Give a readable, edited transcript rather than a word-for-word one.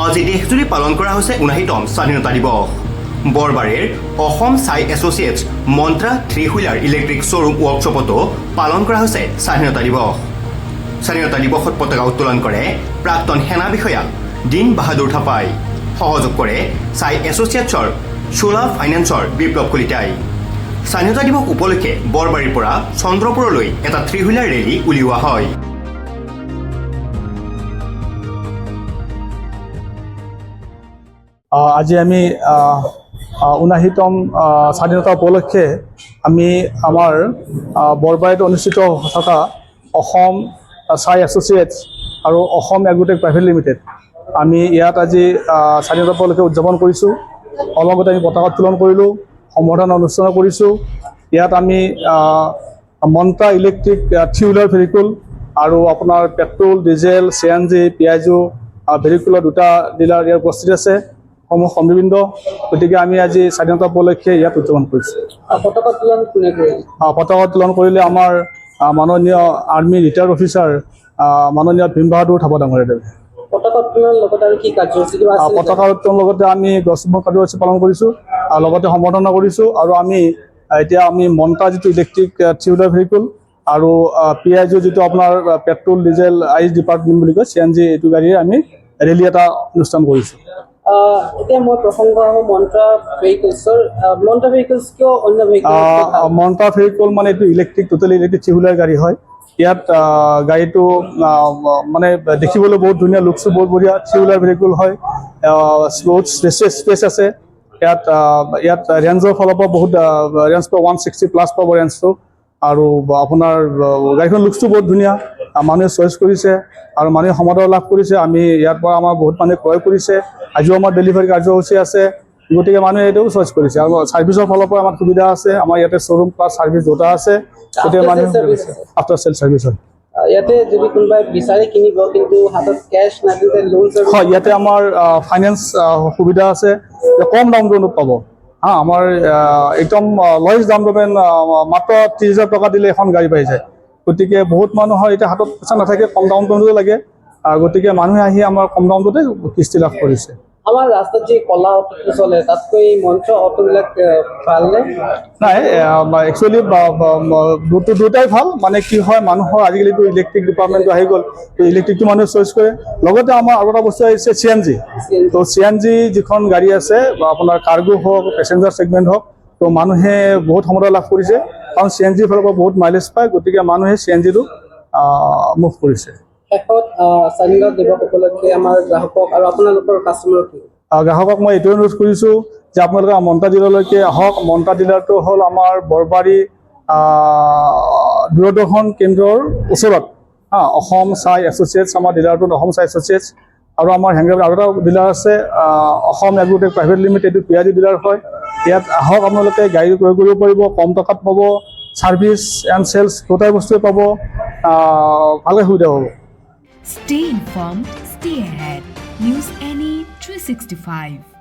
আজি দেশজুৰি পালন কৰা হৈছে ৭৯তম স্বাধীনতা দিৱস। বৰবাৰীৰ অসম চাই এছ'চিয়েটছ মন্ত্ৰা থ্ৰী হুইলাৰ ইলেক্ট্ৰিক শ্ব'ৰুম ৱৰ্কশ্বপতো পালন কৰা হৈছে স্বাধীনতা দিৱস। স্বাধীনতা দিৱসত পতাকা উত্তোলন কৰে প্ৰাক্তন সেনা বিষয়া দিন বাহাদুৰ থাপাই। সহযোগ কৰে চাই এছ'চিয়েটছৰ চোলা ফাইনেন্সৰ বিপ্লৱ কলিতাই। স্বাধীনতা দিৱস উপলক্ষে বৰবাৰীৰ পৰা চন্দ্ৰপুৰলৈ এটা থ্ৰী হুইলাৰ ৰেলী উলিওৱা হয়। আজি আমি ৭৯তম স্বাধীনতা উপলক্ষে আমি আমাৰ বৰবাৰীত অনুষ্ঠিত থকা অসম চাই এছ'চিয়েটছ আৰু অসম এগ্ৰোটেক প্ৰাইভেট লিমিটেড আমি ইয়াত আজি স্বাধীনতা উপলক্ষে উদযাপন কৰিছোঁ। অলগতে আমি পতাকা উত্তোলন কৰিলোঁ, সম্বৰ্ধনা অনুষ্ঠান কৰিছোঁ। ইয়াত আমি মন্ত্ৰা ইলেক্ট্ৰিক থ্ৰী হুইলাৰ ভেহিকুল আৰু আপোনাৰ পেট্ৰল, ডিজেল, CNG, পিয়াজো ভেহিকুলৰ দুটা ডিলাৰ ইয়াত উপস্থিত আছে সমূহ সমৃবৃন্দ। গতিকে আমি আজি স্বাধীনতা উপলক্ষে ইয়াত উদযাপন কৰিছোঁ। পতাকা উত্তোলন কৰিলে আমাৰ মাননীয় আৰ্মি ৰিটায়াৰ্ড অফিচাৰ মাননীয় ভীম বাহাদুৰ থাপা ডাঙৰীয়াদেৱে। পতাকা উত্তোলনৰ লগতে আমি গছৰোপণ কাৰ্যসূচী পালন কৰিছোঁ আৰু লগতে সম্বৰ্ধনা কৰিছোঁ। আৰু এতিয়া আমি মন্ত্ৰা যিটো ইলেক্ট্ৰিক থ্ৰী হুইলাৰ ভেহিকুল আৰু পিয়াজো যিটো আপোনাৰ পেট্ৰল, ডিজেল, আইচ ডিপাৰ্টমেণ্ট বুলি কয় CNG এইটো গাড়ীৰে আমি ৰেলী এটা অনুষ্ঠান কৰিছোঁ। এতিয়া মই প্ৰসংগ মন্ত্ৰা ভেহিকুলছ কিয় অন্য ভেহিকুল? মন্ত্ৰা ভেহিকুল মানে এইটো electric totally electric three wheeler গাড়ী হয়। ইয়াত গাড়ীটো মানে দেখিবলৈ বহুত ধুনীয়া, লুকছটো বহুত বঢ়িয়া। থ্ৰী হুইলাৰ ভেহিকুল হয়, বহুত স্পেচ আছে। ইয়াত ৰেঞ্জৰ ফালৰ পৰা বহুত ৰেঞ্জ পাব, 160+ পাব ৰেঞ্জটো। আৰু আপোনাৰ গাড়ীখন লুকছটো বহুত ধুনীয়া, মানুহে চইচ কৰিছে আৰু মানুহে সমাদৰ লাভ কৰিছে। আমি ইয়াৰ পৰা আমাৰ বহুত মানুহে ক্ৰয় কৰিছে। আজিও আমাৰ ডেলিভাৰী কাৰ্যসূচী আছে, গতিকে মানুহে এইটোও চইচ কৰিছে। আৰু ছাৰ্ভিচৰ ফালৰ পৰা আমাৰ সুবিধা আছে, আমাৰ ইয়াতে শ্ব'ৰুম প্লাছ ছাৰ্ভিচ দুটা আছে। গতিকে মানুহে আফটাৰ চেল ছাৰ্ভিচ হয়। ইয়াতে যদি কোনোবাই বিচাৰি কিনিব কিন্তু হাতত কেছ নাথাকে, লোন হয়, ইয়াতে আমাৰ ফাইনেন্স সুবিধা আছে, কম ডাউন পে'মেণ্টত পাব। আমাৰ একদম লয়েষ্ট ডাউন পে'মেণ্ট মাত্ৰ 30,000 টকা দিলে এখন গাড়ী পাই যায়। গতিকে বহুত মানুহৰ এতিয়া হাতত পইচা নাথাকে, কম ডাউন পে'মেণ্টতে লাগে। গতিকে মানুহে আহি আমাৰ কম দামতে কিস্তি লাভ কৰিছে। আমাৰ ৰাস্তাত যি কলা অটো চলে তাতকৈ মন্ত্ৰ অটোবিলাক ভালনে? নাই, একচুৱেলি দুটাই ভাল। মানে কি হয়, মানুহৰ আজিকালিতো ইলেক্ট্ৰিক ডিপাৰ্টমেণ্টটো আহি গ'ল, তো ইলেক্ট্ৰিকটো মানুহে চইচ কৰে। লগতে আমাৰ আৰু এটা বস্তু আহিছে CNG। তো CNG যিখন গাড়ী আছে বা আপোনাৰ কাৰ্গো হওক, পেচেঞ্জাৰ ছেগমেণ্ট হওক, তো মানুহে বহুত সমাদৰ লাভ কৰিছে। কাৰণ CNGৰ ফালৰ পৰা বহুত মাইলেজ পায়, গতিকে মানুহে CNGটো মুভ কৰিছে। শেষত স্বাধীনতা দিৱস উপলক্ষে আমাৰ গ্ৰাহকক আৰু আপোনালোকৰ কাষ্টমাৰক গ্ৰাহকক মই এইটোৱে অনুৰোধ কৰিছোঁ যে আপোনালোকে মন্ত্ৰা ডিলাৰলৈকে আহক। মন্ত্ৰা ডিলাৰটো হ'ল আমাৰ বৰবাৰী দূৰদৰ্শন কেন্দ্ৰৰ ওচৰত। অসম চাই এছ'চিয়েটছ আমাৰ ডিলাৰটোত অসম চাই এছ'চিয়েটছ। আৰু আমাৰ হেংগাবাৰীত আৰু এটা ডিলাৰ আছে অসম এগ্ৰোটেক প্ৰাইভেট লিমিটেড, এইটো পিয়াজি ডিলাৰ হয়। ইয়াত আহক, আপোনালোকে গাড়ী ক্ৰয় কৰিব পাৰিব, কম টকাত পাব, ছাৰ্ভিচ এণ্ড চেলছ দুটাই বস্তুৱে পাব, ভালকৈ সুবিধা পাব। Stay informed, stay ahead. News NE 365.